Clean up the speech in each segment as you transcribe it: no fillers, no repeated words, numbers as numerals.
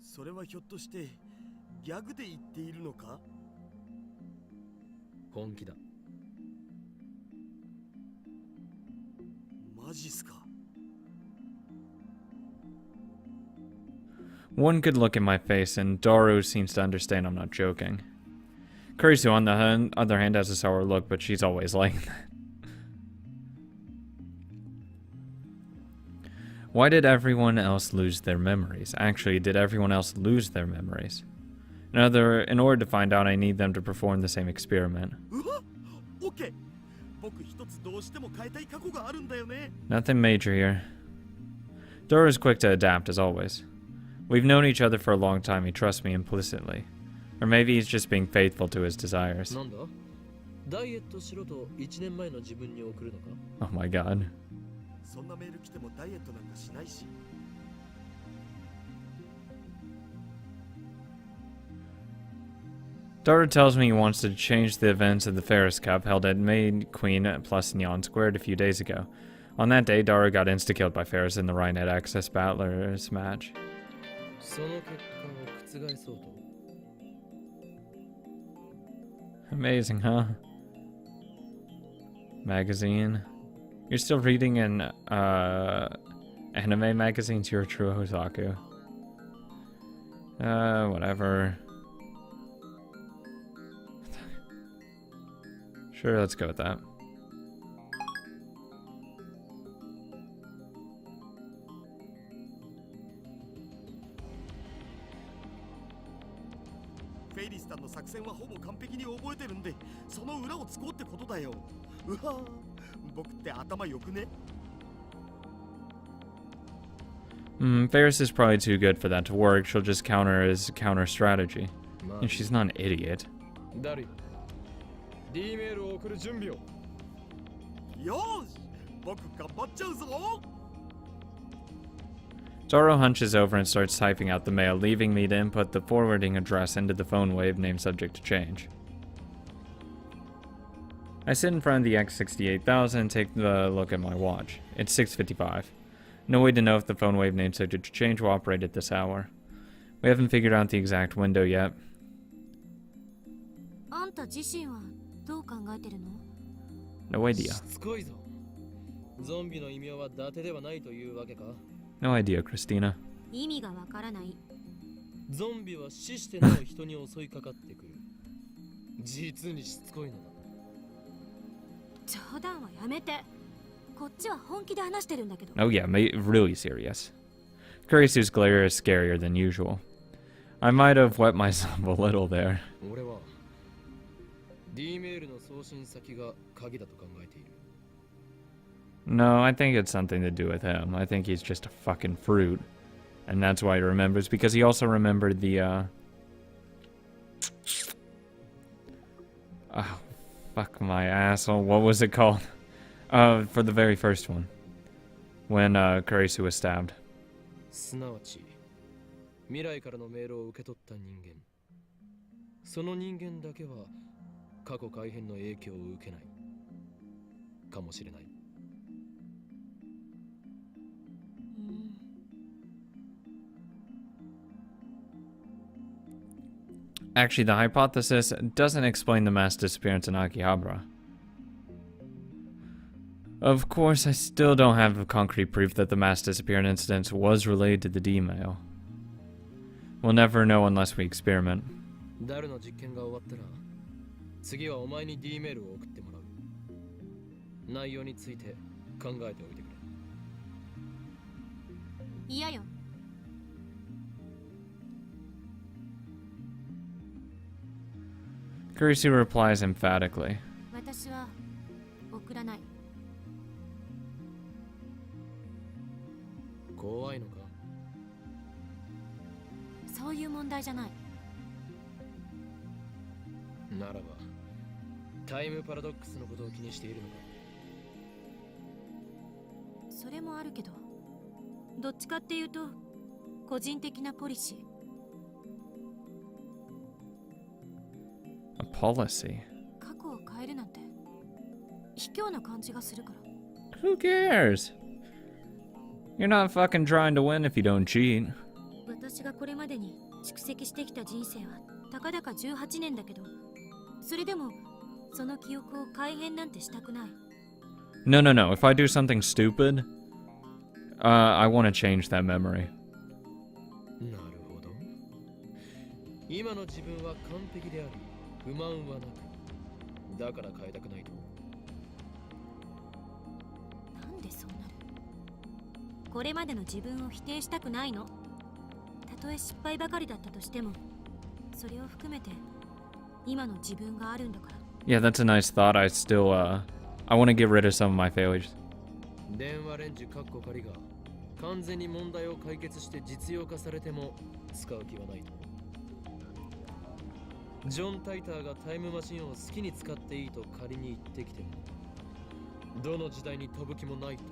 それはひょっとしてギャグで言っているのか？本気だ。マジっすか。One could look at my face, and Doru seems to understand I'm not joking. Kurisu, on the other hand, has a sour look, but she's always like that. Why did everyone else lose their memories? Actually, did everyone else lose their memories? In order to find out, I need them to perform the same experiment. Nothing major here. Doru is quick to adapt, as always. We've known each other for a long time, he trusts me implicitly. Or maybe he's just being faithful to his desires. Oh my god. Doru tells me he wants to change the events of the Ferris Cup held at Maid Queen plus Nyan Squared a few days ago. On that day, Doru got insta-killed by Ferris in the Rhinet Access Battlers match. Amazing, huh? Magazine. You're still reading an anime magazines? You're a true otaku. Whatever. Sure, let's go with that. Ferris is probably too good for that to work. She'll just counter his counter strategy. And she's not an idiot. Doru hunches over and starts typing out the mail, leaving me to input the forwarding address into the phone wave name subject to change. I sit in front of the X68000 and take a look at my watch. It's 6:55. No way to know if the phone wave name subject to change will operate at this hour. We haven't figured out the exact window yet. No idea. No idea, Christina. Oh yeah, really serious. Kurisu's glare is scarier than usual. I might have wet myself a little there. No, I think it's something to do with him. I think he's just a fucking fruit. And that's why he remembers, because he also remembered the, oh, fuck my asshole. What was it called? For the very first one. When, Kurisu was stabbed. Actually, the hypothesis doesn't explain the mass disappearance in Akihabara. Of course, I still don't have concrete proof that the mass disappearance incident was related to the D-mail. We'll never know unless we experiment. Kurisu replies emphatically. A policy? Who cares? You're not fucking trying to win if you don't cheat. 私がこれまでに蓄積してきた人生はたかだか18年だけど、それでもその記憶を改変なんてしたくない。 No, no, no. If I do something stupid, I want to change that memory. なるほど。今の自分は完璧であり、不満はなく、だから変えたくないと。なんでそうなる。これまでの自分を否定したくないの。たとえ失敗ばかりだったとしても、それを含めて今の自分があるんだから。 Yeah, that's a nice thought. I still, I want to get rid of some of my failures. 電話レンジカッコ仮が完全に問題を解決して実用化されても使う気はないと。ジョン・タイターがタイムマシンを好きに使っていいと仮に言ってきても、どの時代に飛ぶ気もないと。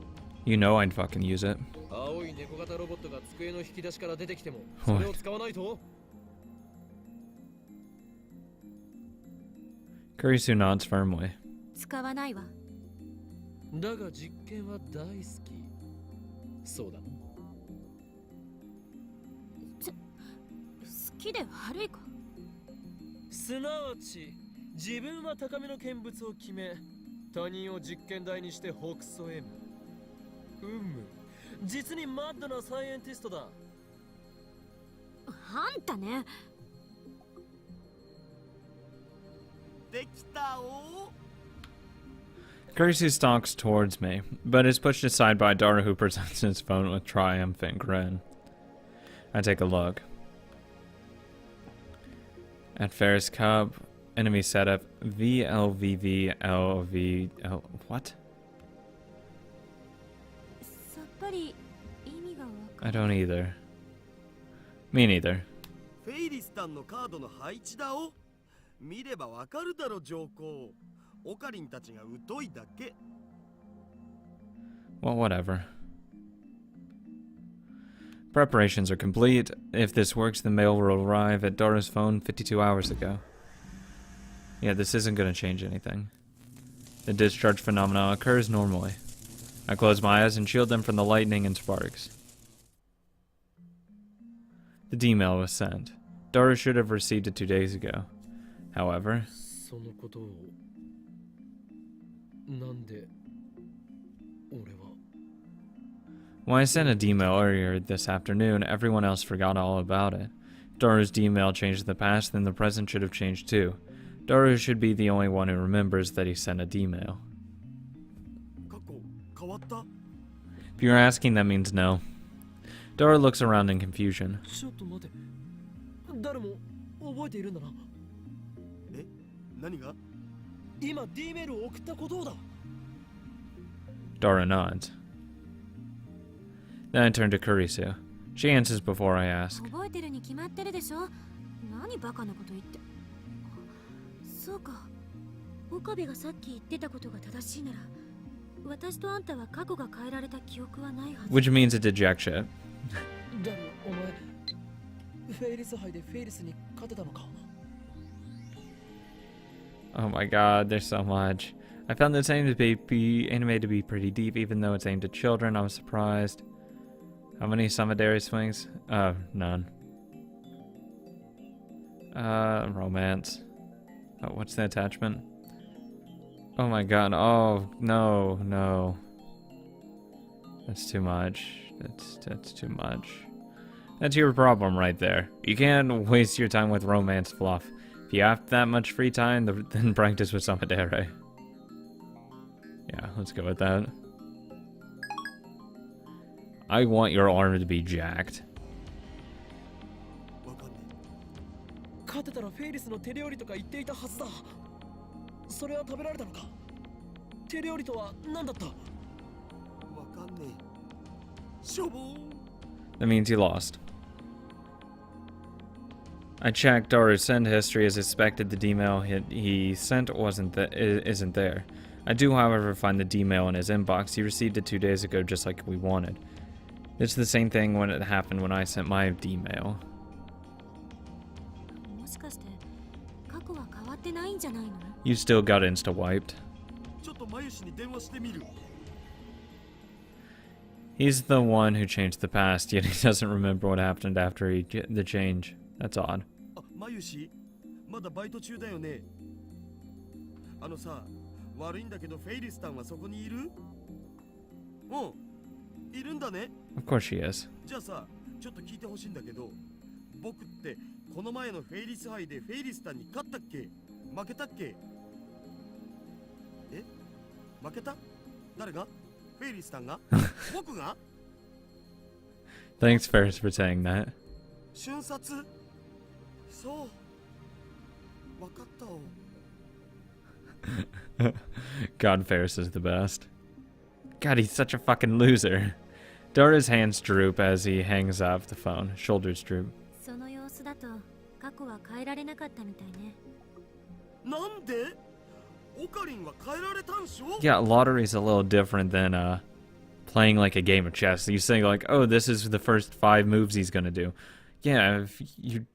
You know I'd fucking use it. 青い猫型ロボットが机の引き出しから出てきてもそれを使わないと。 Kurisu nods firmly. 使わないわ。だが実験は大好き。そうだな。好きで悪いか。すなわち自分は高めの見物を決め、他人を実験台にして北総へ。実にマッドなサイエンティストだ。あんたね。できたお。 Kurisu stalks towards me, but is pushed aside by Dara, who presents his phone with triumphant grin. I take a look. At Ferris Cup, enemy setup VLVVLVL. What? さっぱり意味がわかる。 I don't either. Me neither. フェイリスタンのカードの配置だお。見ればわかるだろ上皇。オカリンたちが疎いだけ。 Well, whatever. Preparations are complete. If this works, the mail will arrive at Dora's phone 52 hours ago. Yeah, this isn't going to change anything. The discharge phenomena occurs normally. I close my eyes and shield them from the lightning and sparks. The D-mail was sent. Dora should have received it 2 days ago. However... そのことをなんで俺は。 When I sent a D-mail earlier this afternoon, everyone else forgot all about it. Dora's D-mail changed the past, then the present should have changed too. Dora should be the only one who remembers that he sent a D-mail. 過去変わった。 If you're asking, that means no. Dora looks around in confusion. ちょっと待て。誰も覚えているんだな。え、何が？今 D メールを送ったことだ。 Dora nods. Then I turn to Kurisu. She answers before I ask. 覚えてるに決まってるでしょ。何バカなこと言って。そうか。岡部がさっき言ってたことが正しいなら、私とあんたは過去が変えられた記憶はないはず。 Which means it did jack shit. だろお前フェイリス杯でフェイリスに勝てたのか。 Oh my god, there's so much. I found this anime to be pretty deep, even though it's aimed at children. I was surprised. How many Samadari swings? None. Romance. Oh, what's the attachment? Oh my god, oh, no, no. That's too much. That's too much. That's your problem right there. You can't waste your time with romance fluff. If you have that much free time, then practice with Samadare. Yeah, let's go with that. I want your arm to be jacked. わかんねえ。勝てたらフェイリスの手料理とか言っていたはずだ。それは食べられたのか。手料理とは何だった。わかんねえ。しょぼー。 That means you lost. I checked Dora's send history as expected. The D-mail he sent isn't there. I do, however, find the D-mail in his inbox. He received it 2 days ago, just like we wanted. It's the same thing when it happened when I sent my D-mail. もしかして過去は変わってないんじゃないの？ You still got insta-wiped. ちょっとマユシに電話してみる。He's the one who changed the past, yet he doesn't remember what happened after the change. That's odd. あ、マユシ、まだバイト中だよね。あのさ、悪いんだけどフェイリスタンはそこにいる？うん、いるんだね。Of course she is. じゃあさ、ちょっと聞いてほしいんだけど、僕ってこの前のフェイリス杯でフェイリスタンに勝ったっけ？負けたっけ？え？負けた？誰が？フェイリスタンが？僕が？ Thanks, Ferris, for saying that. 瞬殺？そう。わかったお。God, Ferris is the best. God, he's such a fucking loser. Dora's hands droop as he hangs up the phone. Shoulders droop. その様子だと過去は変えられなかったみたいね。なんで？オカリンは変えられたんしょ？ Yeah, lottery's a little different than playing like a game of chess. You say like, oh, this is the first 5 moves he's gonna do. Yeah,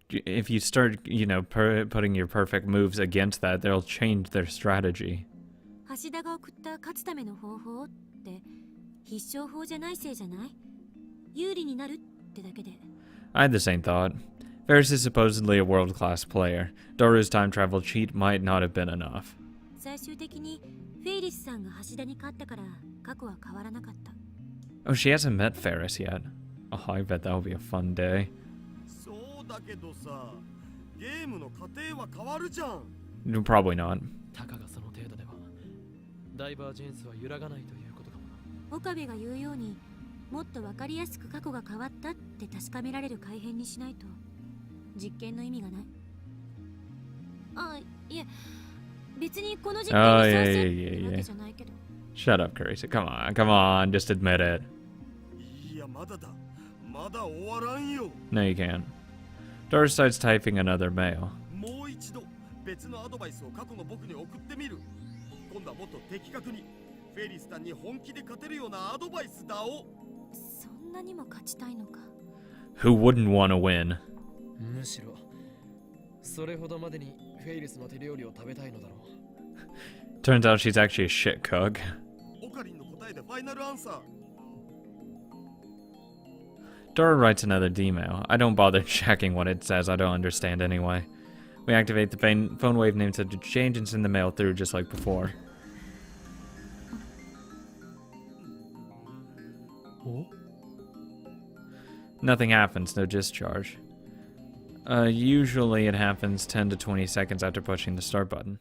if you start, you know, putting your perfect moves against that, they'll change their strategy. 橋田が送った勝つための方法って必勝法じゃないせいじゃない？有利になるってだけで。I had the same thought. Ferris is supposedly a world-class player. Dora's time travel cheat might not have been enough. 最終的にフェイリスさんが橋田に勝ったから過去は変わらなかった。Oh, she hasn't met Ferris yet. Oh, I bet that'll be a fun day. そうだけどさ、ゲームの過程は変わるじゃん。Probably not. たかがその程度ではダイバージェンスは揺らがないということかもな。岡部が言うようにもっと分かりやすく過去が変わったって確かめられる改変にしないと実験の意味がない。あ、いえ、別にこの実験に賛成ってわけじゃないけど。Shut up, Carissa. Come on, just admit it. いや、まだだ。まだ終わらんよ。No, you can't. Dora starts typing another mail. もう一度別のアドバイスを過去の僕に送ってみる。今度はもっと的確にフェイリスタンに本気で勝てるようなアドバイスだお。そんなにも勝ちたいのか。Who wouldn't want to win? むしろそれほどまでにフェイリスの手料理を食べたいのだろう。Turns out she's actually a shit cook. オカリンの答えでファイナルアンサー。 Dora writes another D-mail. I don't bother checking what it says. I don't understand anyway. We activate the phone wave name to change and send the mail through just like before. お？ Nothing happens, no discharge. Usually it happens 10 to 20 seconds after pushing the start button.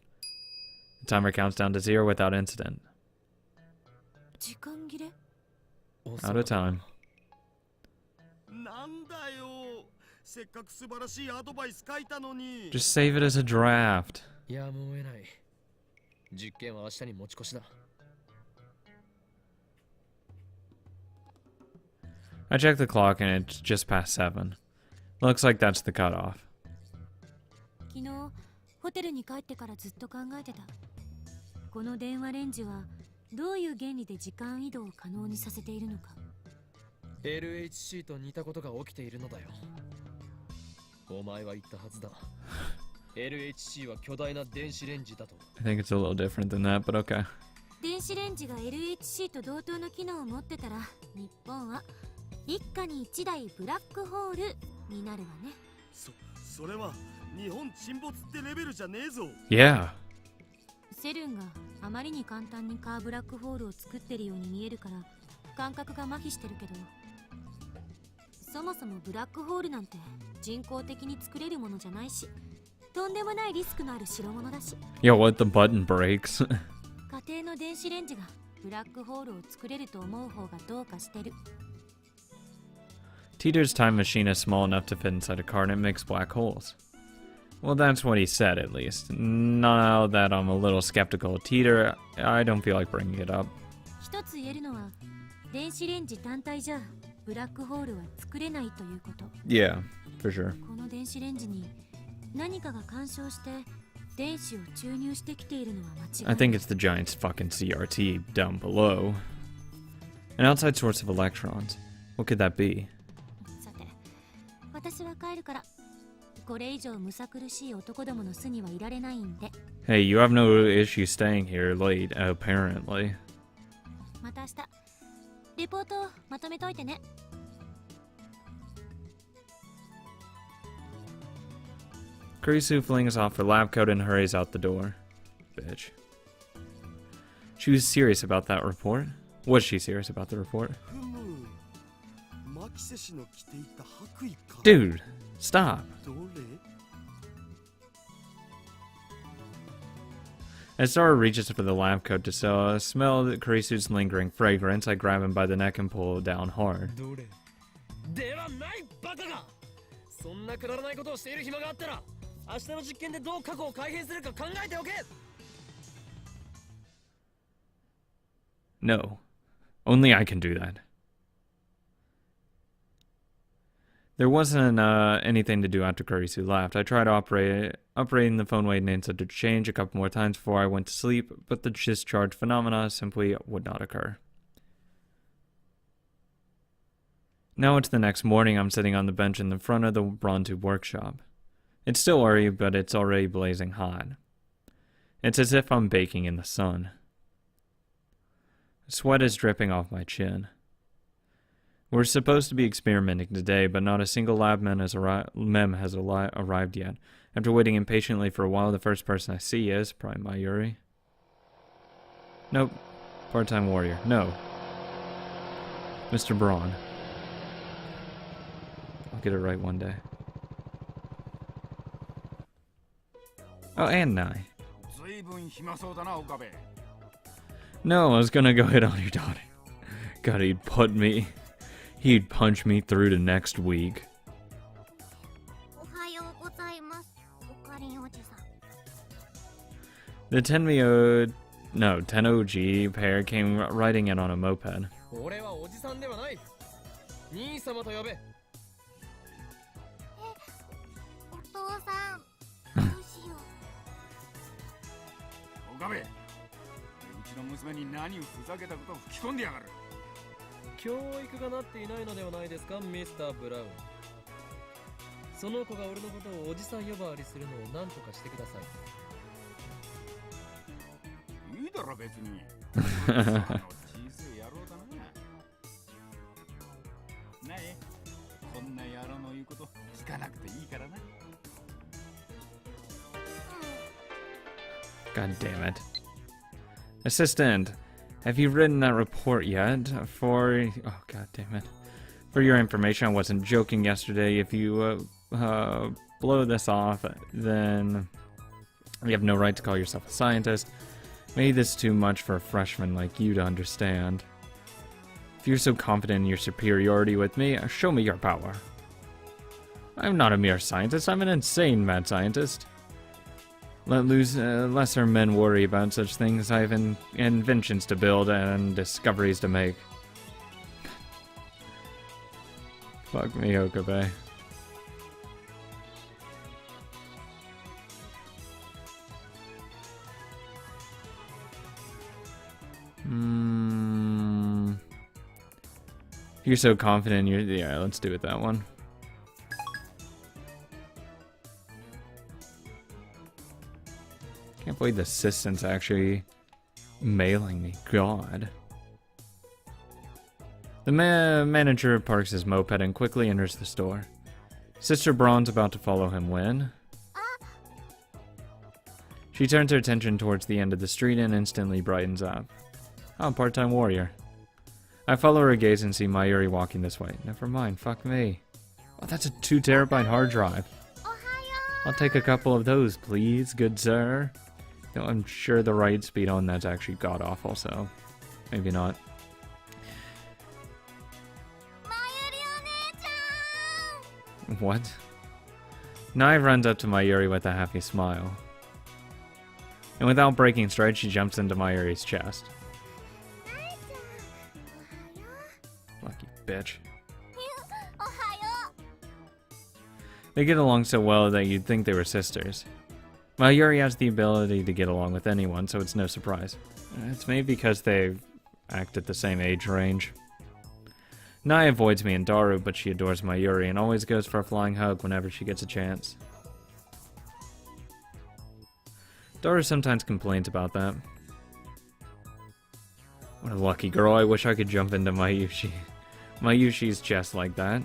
The timer counts down to 0 without incident. 時間切れ？ Out of time. なんだよ。せっかく素晴らしいアドバイス書いたのに。 Just save it as a draft. やむを得ない。実験は明日に持ち越しだ。I checked the clock and it's just past 7. Looks like that's the cutoff. 昨日ホテルに帰ってからずっと考えてた。この電話レンジはどういう原理で時間移動を可能にさせているのか。LHC と似たことが起きているのだよ。お前は言ったはずだ。LHC は巨大な電子レンジだと。I think it's a little different than that, but okay. 電子レンジが LHC と同等の機能を持ってたら日本は一家に一台ブラックホールになるわね。それは日本沈没ってレベルじゃねえぞ。 Yeah. セルンがあまりに簡単にカーブラックホールを作ってるように見えるから感覚が麻痺してるけど、そもそもブラックホールなんて人工的に作れるものじゃないし、とんでもないリスクのある代物だし。 Yo, what, the button breaks? 家庭の電子レンジがブラックホールを作れると思う方がどうかしてる。 Teeter's time machine is small enough to fit inside a car and it makes black holes. Well, that's what he said, at least. Now that I'm a little skeptical of Teeter, I don't feel like bringing it up. 一つ言えるのは電子レンジ単体じゃブラックホールは作れないということ。 Yeah, for sure. この電子レンジに何かが干渉して電子を注入してきているのは間違いない。 I think it's the Giants' fucking CRT down below. An outside source of electrons. What could that be? さて、私は帰るから。これ以上むさ苦しい男どもの巣にはいられないんで。 Hey, you have no issue staying here late, apparently. また明日。レポートまとめといてね。Kurisu flings off her lab coat and hurries out the door. Bitch. She was serious about that report? Was she serious about the report? Dude, stop. As Dara reaches for the lab coat to smell Kurisu's lingering fragrance, I grab him by the neck and pull down hard. ではないバカが。そんなくだらないことをしている暇があったら、明日の実験でどう過去を改変するか考えておけ。No. Only I can do that. There wasn't anything to do after Kurisu left. I tried operating the phone waiting in to change a couple more times before I went to sleep, but the discharge phenomena simply would not occur. Now it's the next morning. I'm sitting on the bench in the front of the Brontu workshop. It's still early, but it's already blazing hot. It's as if I'm baking in the sun. Sweat is dripping off my chin. We're supposed to be experimenting today, but not a single lab mem has arrived yet. After waiting impatiently for a while, the first person I see is probably Mayuri. Nope. Part-time warrior. No. Mr. Braun. I'll get it right one day. Oh, and Nai. No, I was gonna go hit on your daughter. God, he'd punch me through to next week. The Tenno-G pair came riding in on a moped. God damn it. Assistant, have you written that report yet? Oh, god damn it. For your information, I wasn't joking yesterday. If you blow this off, then you have no right to call yourself a scientist. Maybe this is too much for a freshman like you to understand. If you're so confident in your superiority with me, show me your power. I'm not a mere scientist, I'm an insane mad scientist. Let lesser men worry about such things. I have inventions to build and discoveries to make. Fuck me, Okabe. If you're so confident, yeah, let's do it that one. Can't believe the assistant's actually mailing me. God. The manager parks his moped and quickly enters the store. Sister Braun's about to follow him when... She turns her attention towards the end of the street and instantly brightens up. Oh, part-time warrior. I follow her gaze and see Mayuri walking this way. Never mind, fuck me. Oh, that's a 2 terabyte hard drive. I'll take a couple of those, please, good sir. Though I'm sure the write speed on that's actually god-awful, so maybe not. What? Nai runs up to Mayuri with a happy smile. And without breaking stride, she jumps into Mayuri's chest. Lucky bitch. They get along so well that you'd think they were sisters. Mayuri has the ability to get along with anyone, so it's no surprise. It's maybe because they act at the same age range. Nai avoids me and Daru, but she adores Mayuri and always goes for a flying hug whenever she gets a chance. Daru sometimes complains about that. What a lucky girl. I wish I could jump into Mayushi's chest like that.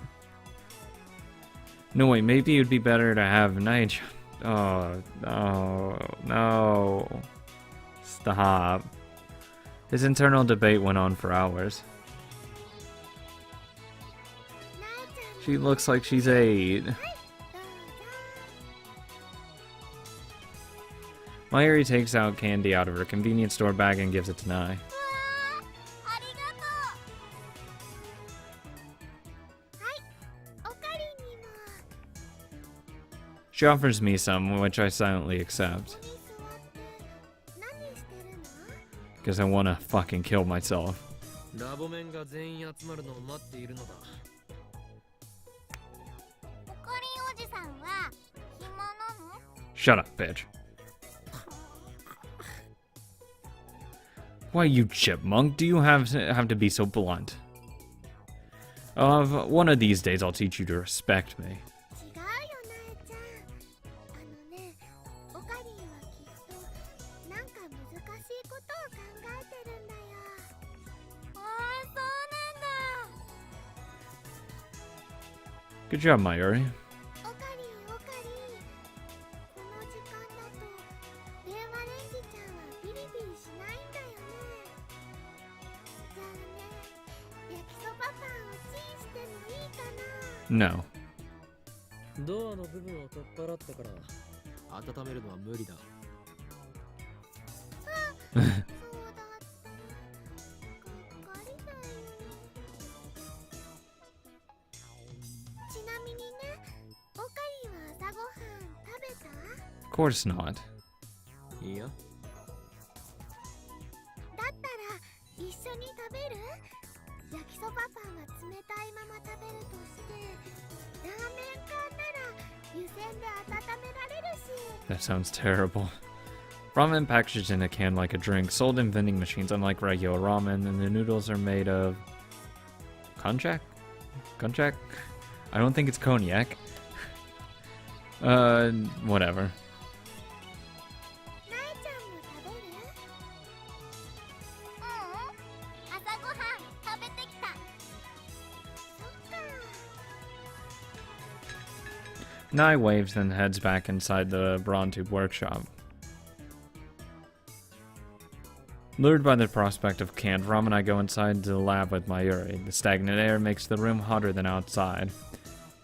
No, wait, maybe it would be better to have night. Oh, no, no. Stop. His internal debate went on for hours. She looks like she's 8. Mayuri takes out candy out of her convenience store bag and gives it to Nai. She offers me some, which I silently accept. Because I want to fucking kill myself. Shut up, bitch. Why, you chipmunk, do you have to be so blunt? One of these days I'll teach you to respect me. Good job, Mayuri. No. ドアの部分を取っ払ってから温めるのは無理だ。Of course not. いや。だったら一緒に食べる？焼きそばパンは冷たいまま食べるとしてラーメン缶なら湯煎で温められるし。 That sounds terrible. Ramen packaged in a can like a drink, sold in vending machines unlike regular ramen, and the noodles are made of... Konjac? Konjac? I don't think it's cognac. Whatever. Nai waves, then heads back inside the Brawn Tube workshop. Lured by the prospect of canned ramen, I go inside the lab with Mayuri. The stagnant air makes the room hotter than outside.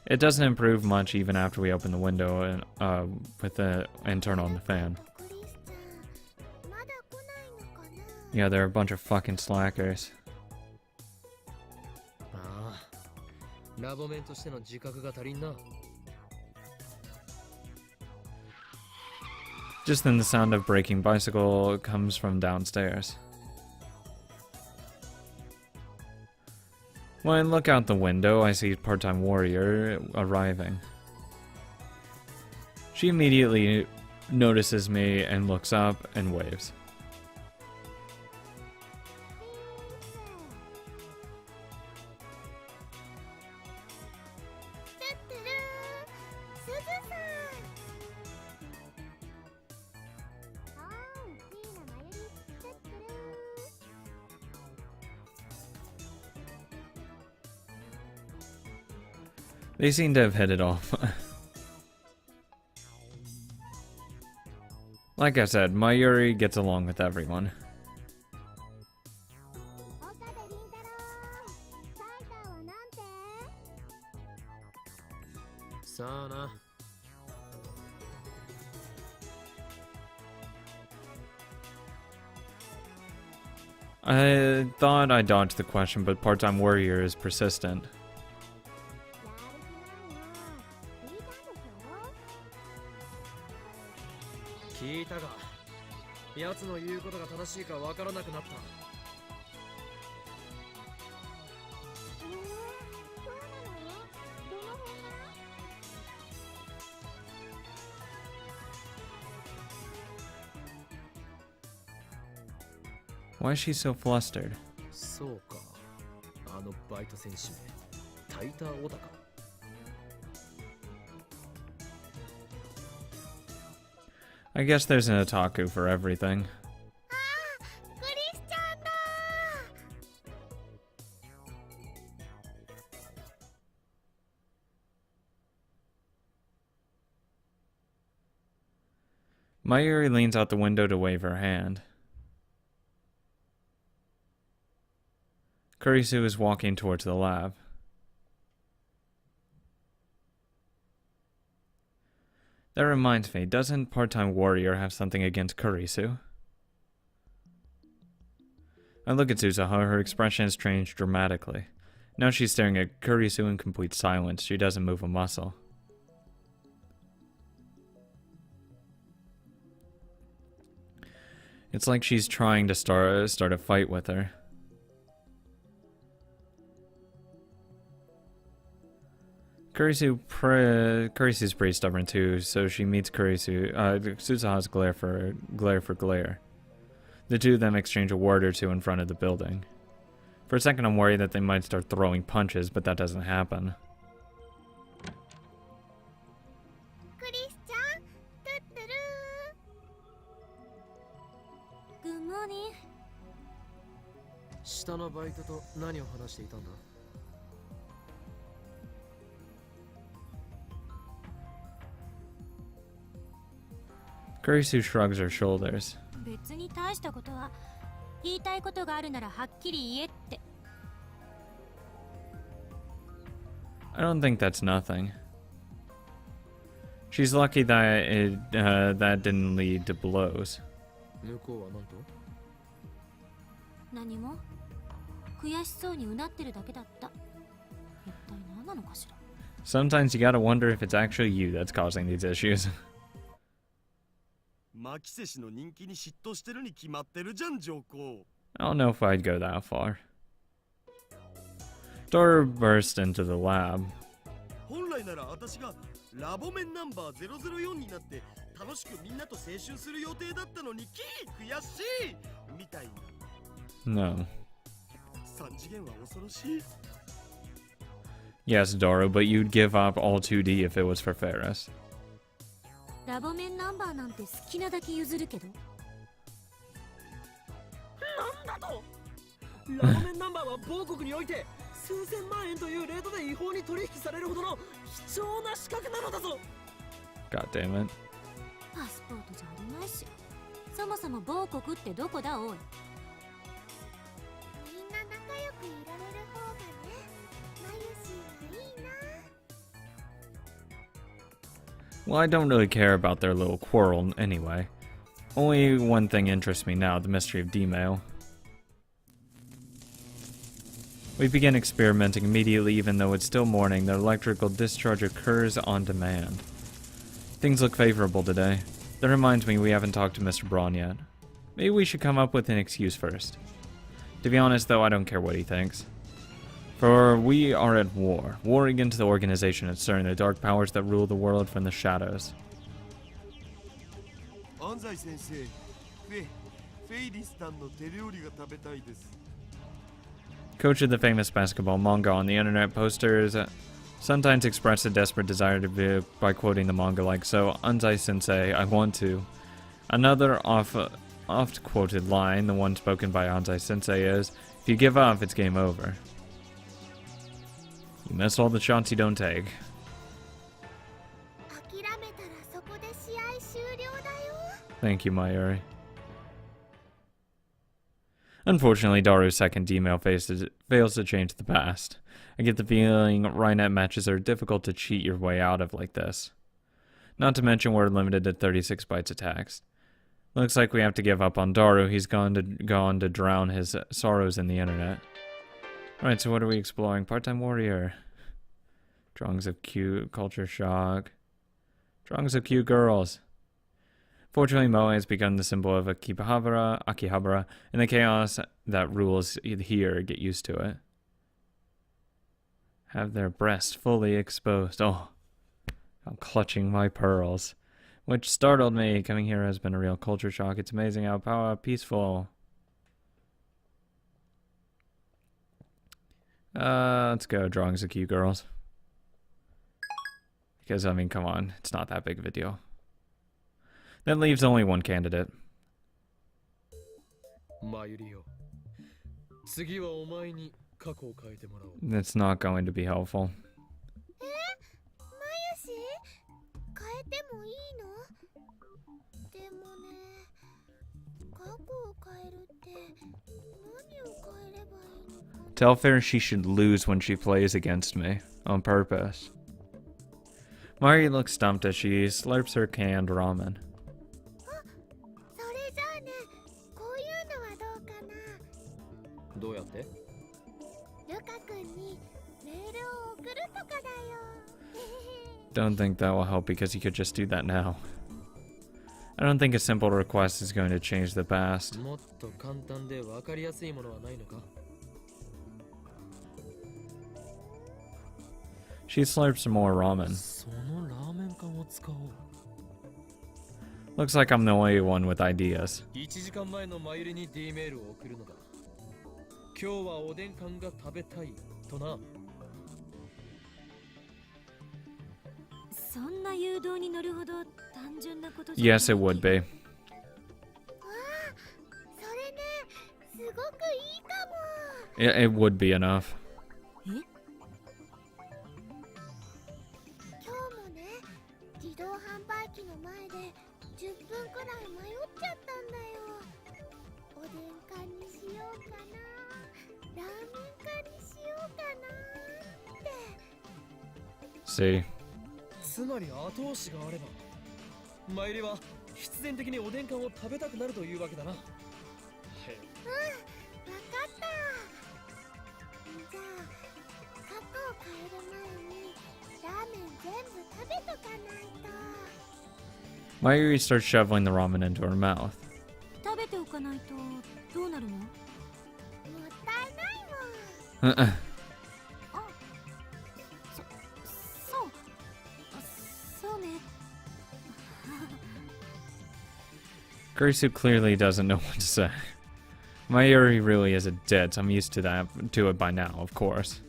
It doesn't improve much even after we open the window with the internal fan. Yeah, they're a bunch of fucking slackers. Just then the sound of braking bicycle comes from downstairs. When I look out the window, I see part-time warrior arriving. She immediately notices me and looks up and waves. They seem to have hit it off. Like I said, Mayuri gets along with everyone. I thought I dodged the question, but part-time warrior is persistent. Why is she so flustered? I guess there's an otaku for everything. Mayuri leans out the window to wave her hand. Kurisu is walking towards the lab. That reminds me, doesn't Part-Time Warrior have something against Kurisu? I look at Suzuha, her expression has changed dramatically. Now she's staring at Kurisu in complete silence. She doesn't move a muscle. It's like she's trying to start a fight with her. Kurisu's pretty stubborn too, so she meets Suzuha's glare for glare. The two of them exchange a word or two in front of the building. For a second I'm worried that they might start throwing punches, but that doesn't happen. Good morning. 下のバイトと何を話していたんだ? Kurisu shrugs her shoulders. 別に大したことは、言いたいことがあるならはっきり言えって。I don't think that's nothing. She's lucky that that didn't lead to blows. 向こうは何と? 何も。悔しそうにうなってるだけだった。一体何なのかしら。Sometimes you gotta wonder if it's actually you that's causing these issues. マキセ氏の人気に嫉妬してるに決まってるじゃん、上皇。I don't know if I'd go that far. Dora burst into the lab. 本来なら私がラボメンナンバー004になって楽しくみんなと青春する予定だったのに悔しいみたいな。 No. 三次元は恐ろしい。 Yes, Dora, but you'd give up all 2D if it was for Ferris. ラボメンナンバーなんて好きなだけ譲るけど。なんだと。ラボメンナンバーは某国において数千万円というレートで違法に取引されるほどの貴重な資格なのだぞ。 God damn it. パスポートじゃあるまいし。そもそも某国ってどこだおい。みんな仲良くいられる方がね、マユシーはいいな。 Well, I don't really care about their little quarrel anyway. Only one thing interests me now, the mystery of D-mail. We begin experimenting immediately even though it's still morning. The electrical discharge occurs on demand. Things look favorable today. That reminds me we haven't talked to Mr. Braun yet. Maybe we should come up with an excuse first. To be honest though, I don't care what he thinks. For we are at war. War against the organization at CERN, the dark powers that rule the world from the shadows. 安西先生、フェイリスタンの手料理が食べたいです。 Coach of the famous basketball manga on the internet, posters sometimes express a desperate desire to be by quoting the manga like so. Anzai sensei, I want to. Another oft quoted line, the one spoken by Anzai sensei, is, if you give up, it's game over. You miss all the shots you don't take. 諦めたらそこで試合終了だよ。 Thank you, Mayuri. Unfortunately, Daru's second email fails to change the past. I get the feeling Rhinet matches are difficult to cheat your way out of like this. Not to mention we're limited to 36 bytes of text. Looks like we have to give up on Daru. He's gone to drown his sorrows in the internet. Alright, so what are we exploring? Part-Time Warrior. Drawings of cute, culture shock. Drawings of cute girls. Fortunately, Moe has become the symbol of Akihabara, and the chaos that rules here get used to it. Have their breasts fully exposed. Oh, I'm clutching my pearls. Which startled me. Coming here has been a real culture shock. It's amazing how peaceful. Let's go. Drawings of cute girls. Because, I mean, come on. It's not that big of a deal. That leaves only one candidate. マユリよ。次はお前に過去を変えてもらおう。 That's not going to be helpful. マユシ、変えてもいいの？でも過去を変えるって何を変えればいいのかな。 Tell Ferris she should lose when she plays against me, on purpose. Mari looks stumped as she slurps her canned ramen. それじゃあね、こういうのはどうかな。どうやって？ルカ君にメールを送るとかだよ。 Don't think that will help because you could just do that now. I don't think a simple request is going to change the past. もっと簡単で分かりやすいものはないのか？ She slurps some more ramen. そのラーメン缶を使おう。 Looks like I'm the only one with ideas. 1時間前のマユリに D メールを送るのだ。今日はおでん缶が食べたいとな。そんな誘導に乗るほど単純なことじゃない。 Yes, it would be. わあ、それね、すごくいいかも。 It would be enough. 今日もね、自動販売機の前で10分くらい迷っちゃったんだよ。おでん缶にしようかな、ラーメン缶にしようかなって。 See. つまり後押しがあればマユリは必然的におでん缶を食べたくなるというわけだな。わかった。じゃあ過去を変える前にラーメン全部食べとかないと。 Mayuri starts shoveling the ramen into her mouth. 食べておかないとどうなるの？もったいないもん。Uh-uh. そうね。 Kurisu clearly doesn't know what to say. Mayuri really is a ditz. I'm used to it by now, of course.